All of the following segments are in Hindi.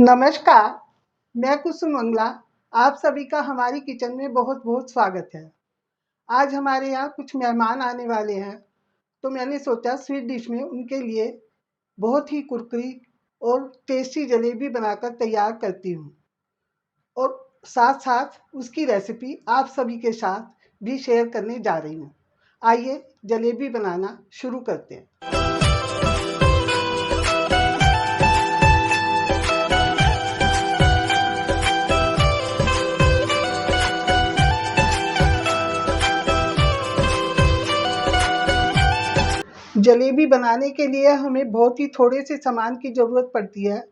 नमस्कार, मैं कुसुम मंगला। आप सभी का हमारी किचन में बहुत बहुत स्वागत है। आज हमारे यहाँ कुछ मेहमान आने वाले हैं, तो मैंने सोचा स्वीट डिश में उनके लिए बहुत ही कुरकुरी और टेस्टी जलेबी बनाकर तैयार करती हूँ और साथ साथ उसकी रेसिपी आप सभी के साथ भी शेयर करने जा रही हूँ। आइए जलेबी बनाना शुरू करते हैं। जलेबी बनाने के लिए हमें बहुत ही थोड़े से सामान की ज़रूरत पड़ती है।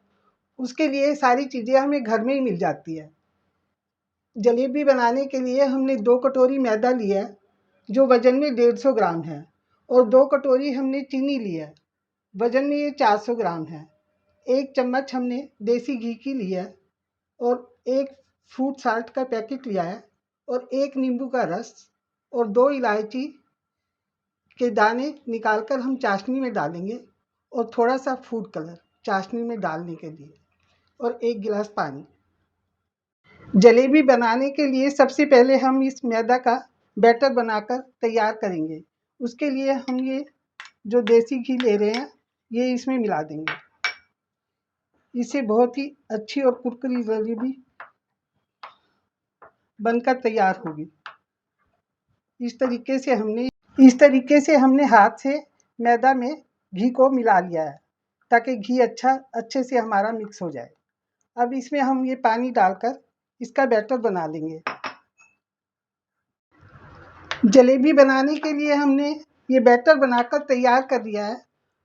उसके लिए सारी चीज़ें हमें घर में ही मिल जाती है। जलेबी बनाने के लिए हमने 2 कटोरी मैदा लिया है, जो वज़न में 150 ग्राम है, और 2 कटोरी हमने चीनी ली है, वज़न में ये 400 ग्राम है। 1 चम्मच हमने देसी घी की ली है और 1 फ्रूट साल्ट का पैकेट लिया है और 1 नींबू का रस और 2 इलायची के दाने निकालकर हम चाशनी में डालेंगे और थोड़ा सा फूड कलर चाशनी में डालने के लिए और 1 गिलास पानी। जलेबी बनाने के लिए सबसे पहले हम इस मैदा का बैटर बनाकर तैयार करेंगे। उसके लिए हम ये जो देसी घी ले रहे हैं ये इसमें मिला देंगे। इससे बहुत ही अच्छी और कुरकुरी जलेबी बनकर तैयार होगी। इस तरीके से हमने हाथ से मैदा में घी को मिला लिया है ताकि घी अच्छे से हमारा मिक्स हो जाए। अब इसमें हम ये पानी डालकर इसका बैटर बना लेंगे। जलेबी बनाने के लिए हमने ये बैटर बनाकर तैयार कर लिया है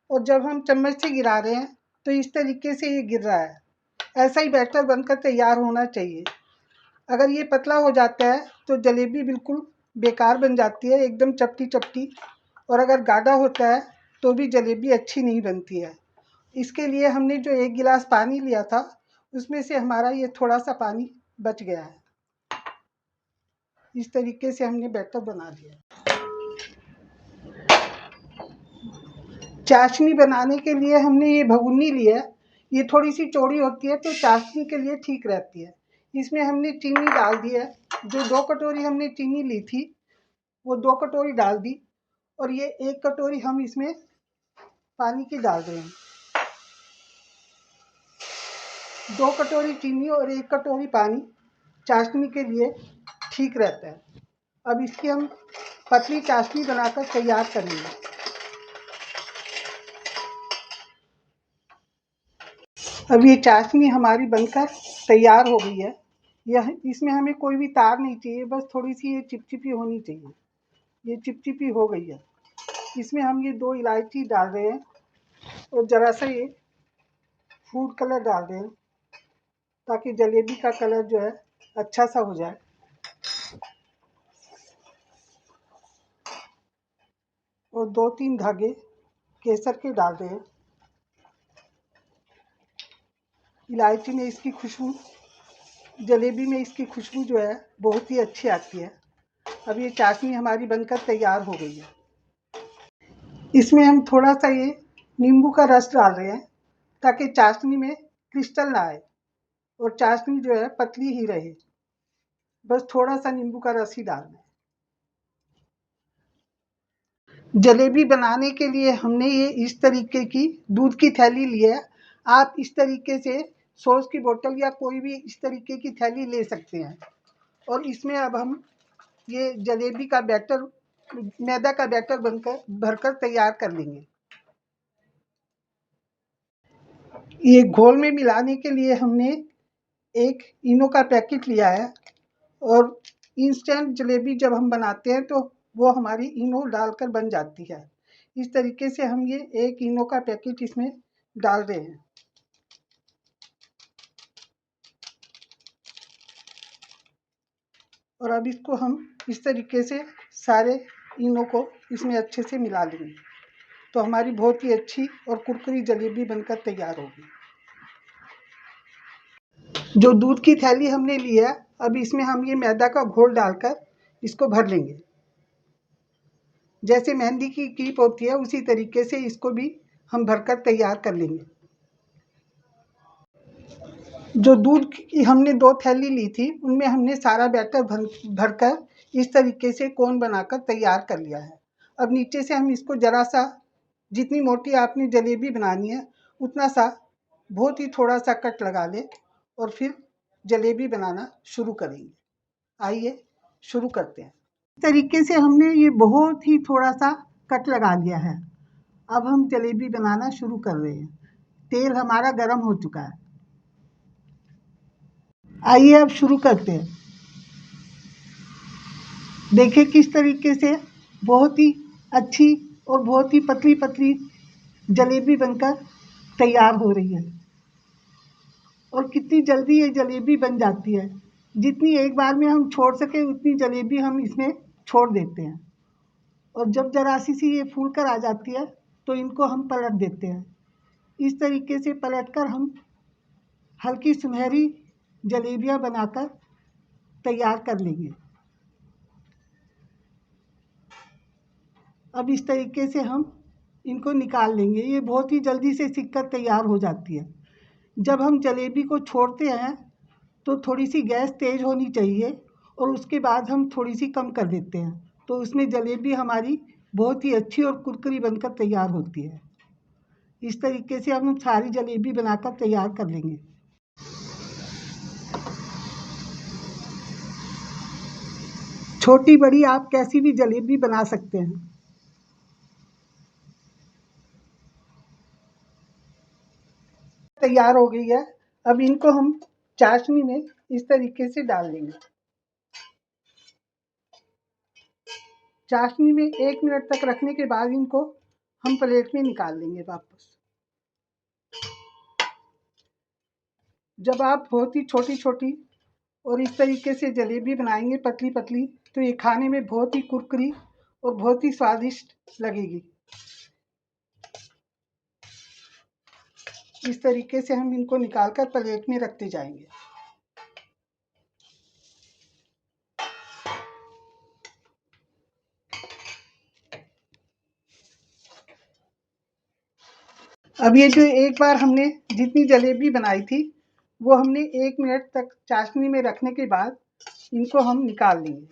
और जब हम चम्मच से गिरा रहे हैं तो इस तरीके से ये गिर रहा है। ऐसा ही बैटर बनकर तैयार होना चाहिए। अगर ये पतला हो जाता है तो जलेबी बिल्कुल बेकार बन जाती है, एकदम चपटी चपटी, और अगर गाढ़ा होता है तो भी जलेबी अच्छी नहीं बनती है। इसके लिए हमने जो 1 गिलास पानी लिया था उसमें से हमारा ये थोड़ा सा पानी बच गया है। इस तरीके से हमने बैटर बना लिया। चाशनी बनाने के लिए हमने ये भगुनी ली है। ये थोड़ी सी चौड़ी होती है तो चाशनी के लिए ठीक रहती है। इसमें हमने चीनी डाल दी है। जो 2 कटोरी हमने चीनी ली थी वो 2 कटोरी डाल दी और ये 1 कटोरी हम इसमें पानी की डाल रहे हैं। 2 कटोरी चीनी और 1 कटोरी पानी चाशनी के लिए ठीक रहता है। अब इसकी हम पतली चाशनी बनाकर तैयार करेंगे। अब ये चाशनी हमारी बनकर तैयार हो गई है। इसमें हमें कोई भी तार नहीं चाहिए, बस थोड़ी सी ये चिपचिपी होनी चाहिए। ये चिपचिपी हो गई है। इसमें हम ये 2 इलायची डाल रहे हैं और ज़रा सा ये फूड कलर डाल रहे हैं ताकि जलेबी का कलर जो है अच्छा सा हो जाए। और 2-3 धागे केसर के डाल रहे हैं। इलायची में इसकी खुशबू, जलेबी में इसकी खुशबू जो है बहुत ही अच्छी आती है। अब ये चाशनी हमारी बनकर तैयार हो गई है। इसमें हम थोड़ा सा ये नींबू का रस डाल रहे हैं ताकि चाशनी में क्रिस्टल ना आए और चाशनी जो है पतली ही रहे। बस थोड़ा सा नींबू का रस ही डालना है। जलेबी बनाने के लिए हमने ये इस तरीके की दूध की थैली ली है। आप इस तरीके से सॉस की बोतल या कोई भी इस तरीके की थैली ले सकते हैं। और इसमें अब हम ये जलेबी का बैटर, मैदा का बैटर भरकर तैयार कर लेंगे। ये घोल में मिलाने के लिए हमने 1 इनो का पैकेट लिया है और इंस्टेंट जलेबी जब हम बनाते हैं तो वो हमारी इनो डालकर बन जाती है। इस तरीके से हम ये 1 इनो का पैकेट इसमें डाल रहे हैं। और अब इसको हम इस तरीके से सारे इनो को इसमें अच्छे से मिला लेंगे तो हमारी बहुत ही अच्छी और कुरकुरी जलेबी बनकर तैयार होगी। जो दूध की थैली हमने ली है, अब इसमें हम ये मैदा का घोल डालकर इसको भर लेंगे। जैसे मेहंदी की कीप होती है उसी तरीके से इसको भी हम भरकर तैयार कर लेंगे। जो दूध की हमने 2 थैली ली थी, उनमें हमने सारा बैटर भरकर इस तरीके से कोन बनाकर तैयार कर लिया है। अब नीचे से हम इसको ज़रा-सा, जितनी मोटी आपने जलेबी बनानी है उतना सा, बहुत ही थोड़ा-सा कट लगा लें और फिर जलेबी बनाना शुरू करेंगे। आइए शुरू करते हैं। इस तरीके से हमने ये बहुत ही थोड़ा-सा कट लगा लिया है। अब हम जलेबी बनाना शुरू कर रहे हैं। तेल हमारा गरम हो चुका है। आइए अब शुरू करते हैं। देखिए किस तरीके से बहुत ही अच्छी और बहुत ही पतली पतली जलेबी बनकर तैयार हो रही है और कितनी जल्दी ये जलेबी बन जाती है। जितनी एक बार में हम छोड़ सके उतनी जलेबी हम इसमें छोड़ देते हैं और जब ज़रा सी ये फूल कर आ जाती है तो इनको हम पलट देते हैं। इस तरीके से पलटकर हम हल्की सुनहरी जलेबियाँ बनाकर तैयार कर लेंगे। अब इस तरीके से हम इनको निकाल लेंगे। ये बहुत ही जल्दी से सिक कर तैयार हो जाती है। जब हम जलेबी को छोड़ते हैं तो थोड़ी सी गैस तेज़ होनी चाहिए और उसके बाद हम थोड़ी सी कम कर देते हैं, तो उसमें जलेबी हमारी बहुत ही अच्छी और कुरकुरी बनकर तैयार होती है। इस तरीके से हम सारी जलेबी बनाकर तैयार कर लेंगे। छोटी बड़ी आप कैसी भी जलेबी बना सकते हैं। तैयार हो गई है। अब इनको हम चाशनी में इस तरीके से डाल देंगे। चाशनी में 1 मिनट तक रखने के बाद इनको हम प्लेट में निकाल लेंगे वापस। जब आप बहुत ही छोटी छोटी और इस तरीके से जलेबी बनाएंगे पतली पतली, तो ये खाने में बहुत ही कुरकुरी और बहुत ही स्वादिष्ट लगेगी। इस तरीके से हम इनको निकालकर प्लेट में रखते जाएंगे। अब ये जो एक बार हमने जितनी जलेबी बनाई थी वो हमने 1 मिनट तक चाशनी में रखने के बाद इनको हम निकाल लेंगे।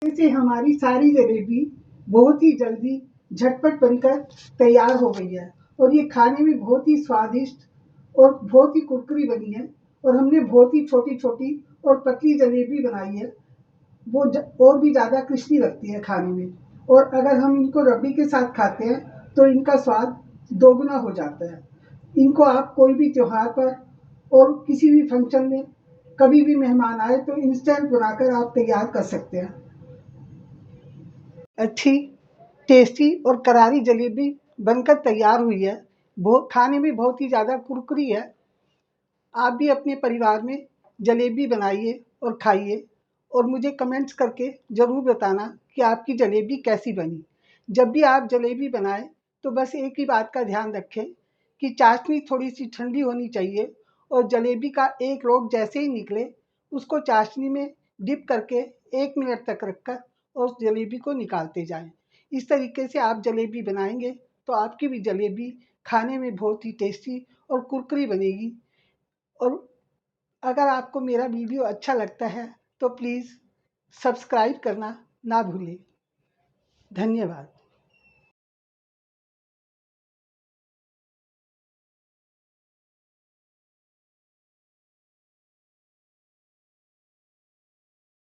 से हमारी सारी जलेबी बहुत ही जल्दी झटपट बनकर तैयार हो गई है और ये खाने में बहुत ही स्वादिष्ट और बहुत ही कुरकुरी बनी है। और हमने बहुत ही छोटी छोटी और पतली जलेबी बनाई है, वो और भी ज़्यादा क्रिस्पी लगती है खाने में। और अगर हम इनको रबड़ी के साथ खाते हैं तो इनका स्वाद दोगुना हो जाता है। इनको आप कोई भी त्योहार पर और किसी भी फंक्शन में कभी भी मेहमान आए तो इंस्टेंट बनाकर आप तैयार कर सकते हैं। अच्छी टेस्टी और करारी जलेबी बनकर तैयार हुई है। बहुत खाने में बहुत ही ज़्यादा कुरकुरी है। आप भी अपने परिवार में जलेबी बनाइए और खाइए और मुझे कमेंट्स करके ज़रूर बताना कि आपकी जलेबी कैसी बनी। जब भी आप जलेबी बनाएं तो बस एक ही बात का ध्यान रखें कि चाशनी थोड़ी सी ठंडी होनी चाहिए और जलेबी का एक रोग जैसे ही निकले उसको चाशनी में डिप करके 1 मिनट तक रखकर और उस जलेबी को निकालते जाएं। इस तरीके से आप जलेबी बनाएंगे तो आपकी भी जलेबी खाने में बहुत ही टेस्टी और कुरकुरी बनेगी। और अगर आपको मेरा वीडियो अच्छा लगता है तो प्लीज़ सब्सक्राइब करना ना भूलें। धन्यवाद।